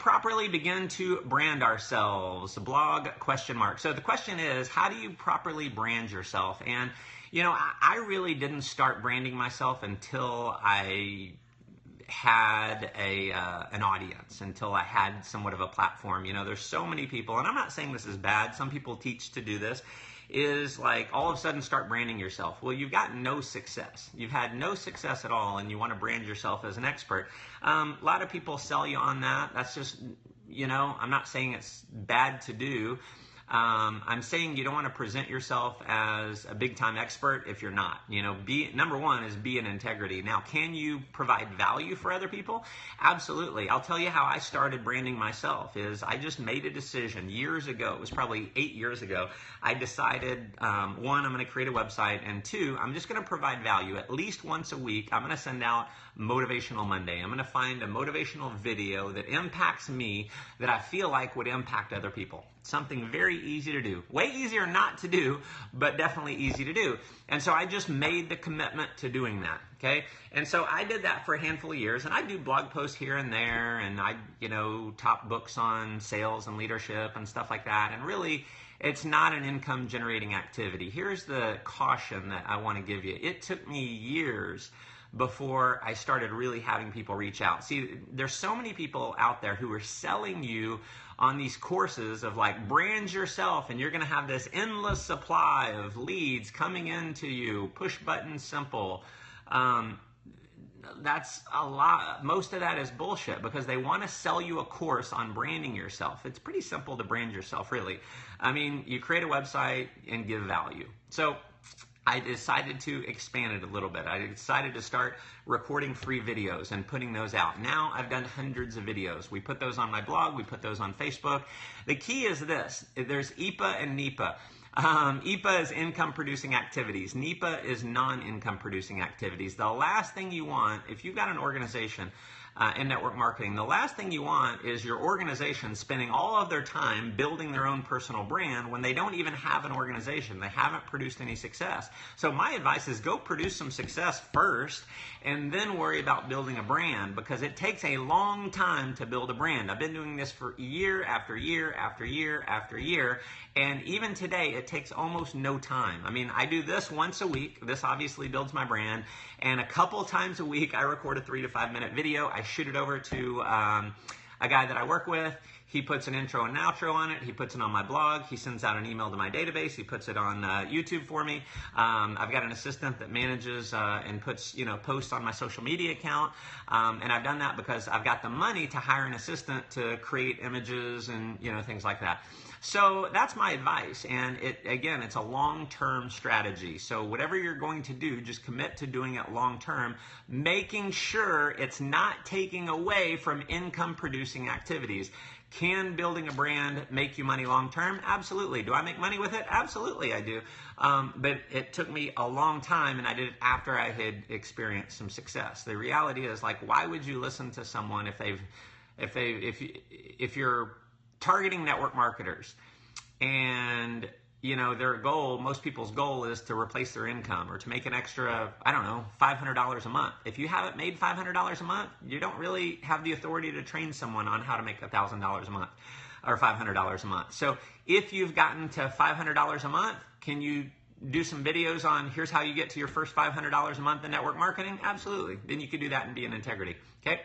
properly begin to brand ourselves? Blog question mark. So the question is, how do you properly brand yourself? And, you know, I really didn't start branding myself until I had an audience, until I had somewhat of a platform. You know, there's so many people, and I'm not saying this is bad. Some people teach to do this, is like all of a sudden start branding yourself. Well, you've got no success. You've had no success at all, and you want to brand yourself as an expert. A lot of people sell you on that. That's just, you know, I'm not saying it's bad to do. I'm saying you don't want to present yourself as a big-time expert if you're not. You know, number one is be in integrity. Now, can you provide value for other people? Absolutely. I'll tell you how I started branding myself is I just made a decision years ago. It was probably 8 years ago. I decided, one, I'm going to create a website, and two, I'm just going to provide value. At least once a week, I'm going to send out Motivational Monday. I'm going to find a motivational video that impacts me that I feel like would impact other people. Something very easy to do. Way easier not to do, but definitely easy to do. And so I just made the commitment to doing that, okay? And so I did that for a handful of years, and I do blog posts here and there, and I, you know, top books on sales and leadership and stuff like that. And really, it's not an income generating activity. Here's the caution that I want to give you. It took me years before I started really having people reach out. See, there's so many people out there who are selling you on these courses of like brand yourself and you're going to have this endless supply of leads coming into you, push button simple. That's a lot. Most of that is bullshit because they want to sell you a course on branding yourself. It's pretty simple to brand yourself, really. I mean, you create a website and give value. So I decided to expand it a little bit. I decided to start recording free videos and putting those out. Now I've done hundreds of videos. We put those on my blog. We put those on Facebook. The key is this. There's IPA and NEPA. IPA is income producing activities. NEPA is non-income producing activities. The last thing you want, if you've got an organization in network marketing, the last thing you want is your organization spending all of their time building their own personal brand when they don't even have an organization. They haven't produced any success. So my advice is go produce some success first and then worry about building a brand, because it takes a long time to build a brand. I've been doing this for year after year after year after year, and even today it takes almost no time. I mean, I do this once a week. This obviously builds my brand, and a couple times a week I record a 3 to 5 minute video. I shoot it over to a guy that I work with. He puts an intro and outro on it. He puts it on my blog. He sends out an email to my database. He puts it on YouTube for me. I've got an assistant that manages and puts, you know, posts on my social media account. And I've done that because I've got the money to hire an assistant to create images and, you know, things like that. So that's my advice. And again, it's a long-term strategy. So whatever you're going to do, just commit to doing it long-term, making sure it's not taking away from income-producing activities. Can building a brand make you money long-term? Absolutely. Do I make money with it? Absolutely, I do. But it took me a long time, and I did it after I had experienced some success. The reality is, like, why would you listen to someone if you're targeting network marketers and, you know, their goal, most people's goal is to replace their income or to make an extra, I don't know, $500 a month. If you haven't made $500 a month, you don't really have the authority to train someone on how to make $1,000 a month or $500 a month. So if you've gotten to $500 a month, can you do some videos on here's how you get to your first $500 a month in network marketing? Absolutely. Then you could do that and be in integrity. Okay.